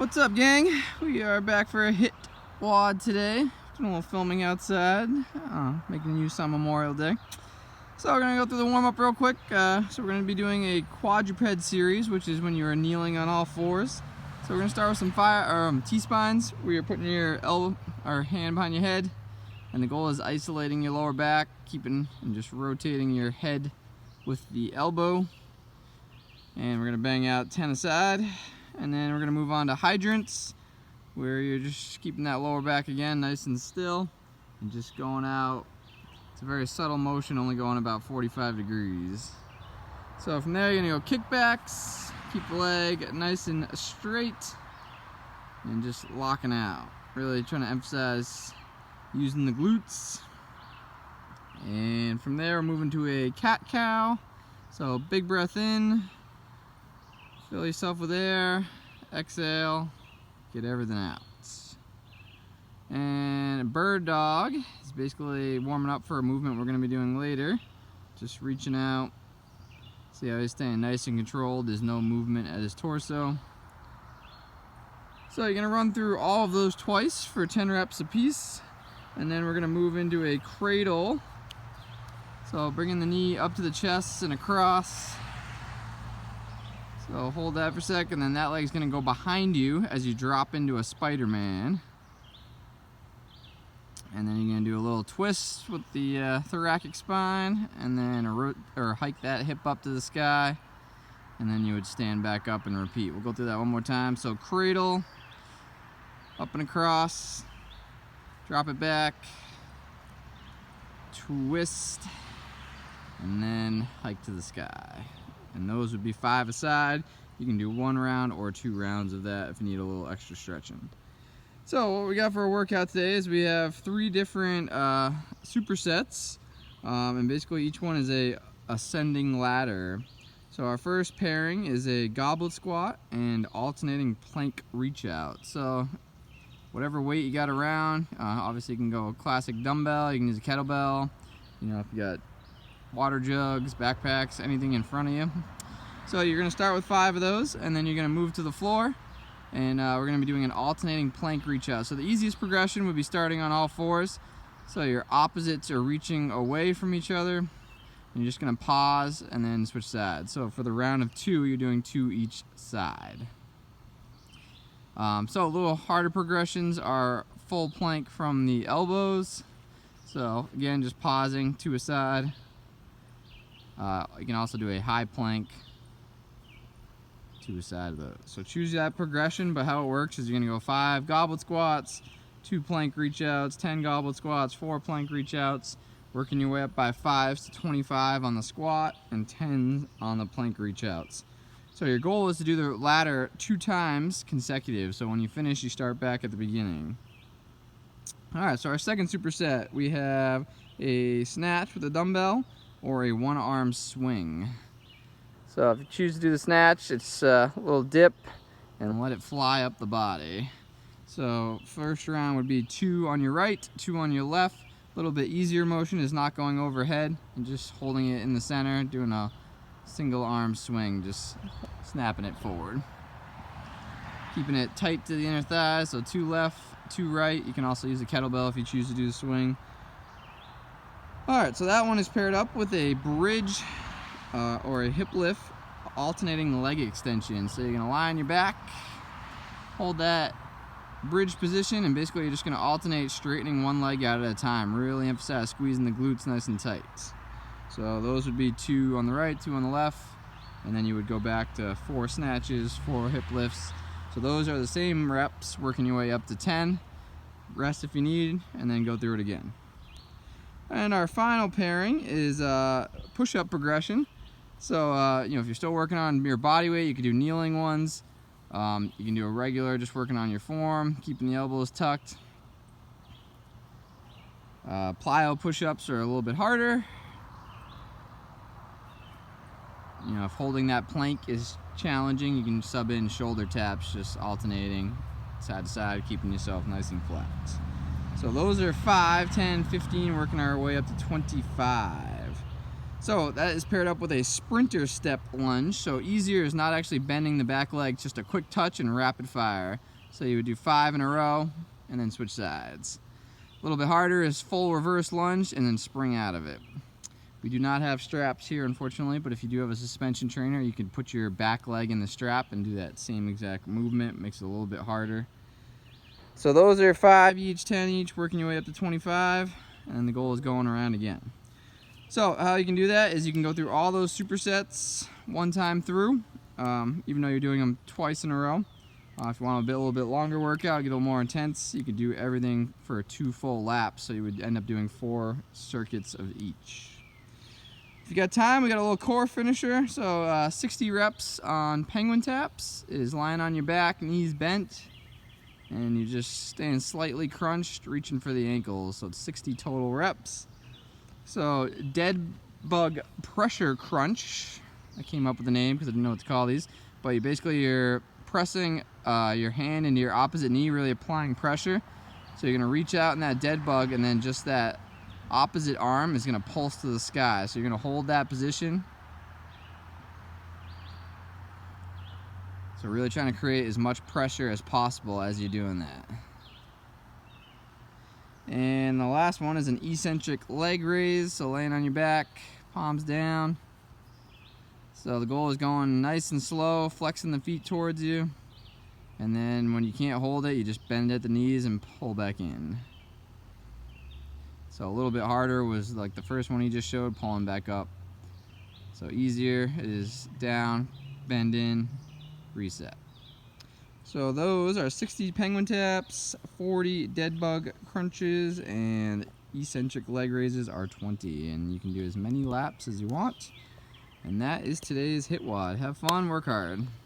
What's up, gang? We are back for a Hitt wad today. Doing a little filming outside, making use on Memorial Day. So we're gonna go through the warm-up real quick. So we're gonna be doing a quadruped series, which is when you are kneeling on all fours. So we're gonna start with some T-spines, where you're putting your elbow or hand behind your head, and the goal is isolating your lower back, keeping and just rotating your head with the elbow. And we're gonna bang out 10 aside. And then we're going to move on to hydrants, where you're just keeping that lower back again nice and still and just going out. It's a very subtle motion, only going about 45 degrees. So from there you're going to go kickbacks, keep the leg nice and straight and just locking out. Really trying to emphasize using the glutes. And from there we're moving to a cat-cow. So big breath in. Fill yourself with air, exhale, get everything out. And bird dog is basically warming up for a movement we're going to be doing later. Just reaching out. See how he's staying nice and controlled. There's no movement at his torso. So you're going to run through all of those twice for 10 reps apiece. And then we're going to move into a cradle. So bringing the knee up to the chest and across. So hold that for a second, then that leg's going to go behind you as you drop into a Spider-Man. And then you're going to do a little twist with the thoracic spine, and then hike that hip up to the sky. And then you would stand back up and repeat. We'll go through that one more time. So cradle, up and across, drop it back, twist, and then hike to the sky. And those would be 5 aside. You can do 1 round or 2 rounds of that if you need a little extra stretching. So what we got for our workout today is we have 3 different supersets, and basically each one is a ascending ladder. So our first pairing is a goblet squat and alternating plank reach out. So whatever weight you got around, obviously you can go classic dumbbell, you can use a kettlebell, you know, if you got water jugs, backpacks, anything in front of you. So you're going to start with 5 of those, and then you're going to move to the floor, and we're going to be doing an alternating plank reach out. So the easiest progression would be starting on all fours. So your opposites are reaching away from each other, and you're just going to pause and then switch sides. So for the round of 2, you're doing 2 each side. So a little harder progressions are full plank from the elbows. So again, just pausing 2 aside. You can also do a high plank, 2 aside of those. So choose that progression, but how it works is you're going to go 5 goblet squats, 2 plank reach outs, 10 goblet squats, 4 plank reach outs, working your way up by 5s to 25 on the squat and 10 on the plank reach outs. So your goal is to do the ladder 2 times consecutive, so when you finish you start back at the beginning. Alright, so our second superset, we have a snatch with a dumbbell or a 1-arm swing. So if you choose to do the snatch, it's a little dip and let it fly up the body. So first round would be 2 on your right, 2 on your left. A little bit easier motion is not going overhead and just holding it in the center, doing a single arm swing, just snapping it forward. Keeping it tight to the inner thigh, so 2 left, 2 right. You can also use a kettlebell if you choose to do the swing. Alright, so that one is paired up with a bridge or a hip lift alternating leg extension. So you're going to lie on your back, hold that bridge position, and basically you're just going to alternate straightening one leg out at a time. Really emphasize squeezing the glutes nice and tight. So those would be 2 on the right, 2 on the left, and then you would go back to 4 snatches, 4 hip lifts. So those are the same reps, working your way up to 10. Rest if you need, and then go through it again. And our final pairing is push-up progression. So, you know, if you're still working on your body weight, you can do kneeling ones. You can do a regular, just working on your form, keeping the elbows tucked. Plyo push-ups are a little bit harder. You know, if holding that plank is challenging, you can sub in shoulder taps, just alternating side to side, keeping yourself nice and flat. So those are 5, 10, 15, working our way up to 25. So that is paired up with a sprinter step lunge. So easier is not actually bending the back leg, just a quick touch and rapid fire. So you would do 5 in a row and then switch sides. A little bit harder is full reverse lunge and then spring out of it. We do not have straps here, unfortunately, but if you do have a suspension trainer, you can put your back leg in the strap and do that same exact movement. Makes it a little bit harder. So those are 5 each, 10 each, working your way up to 25, and then the goal is going around again. So how you can do that is you can go through all those supersets one time through, even though you're doing them twice in a row. If you want a little bit longer workout, get a little more intense, you could do everything for 2 full laps, so you would end up doing 4 circuits of each. If you got time, we got a little core finisher. So 60 reps on penguin taps is lying on your back, knees bent, and you're just staying slightly crunched, reaching for the ankles. So it's 60 total reps. So dead bug pressure crunch. I came up with the name because I didn't know what to call these. But you're pressing your hand into your opposite knee, really applying pressure. So you're gonna reach out in that dead bug, and then just that opposite arm is gonna pulse to the sky. So you're gonna hold that position. So really trying to create as much pressure as possible as you're doing that. And the last one is an eccentric leg raise. So laying on your back, palms down. So the goal is going nice and slow, flexing the feet towards you. And then when you can't hold it, you just bend at the knees and pull back in. So a little bit harder was like the first one he just showed, pulling back up. So easier is down, bend in, reset. So those are 60 penguin taps, 40 dead bug crunches, and eccentric leg raises are 20. And you can do as many laps as you want. And that is today's Hitt WOD. Have fun, work hard.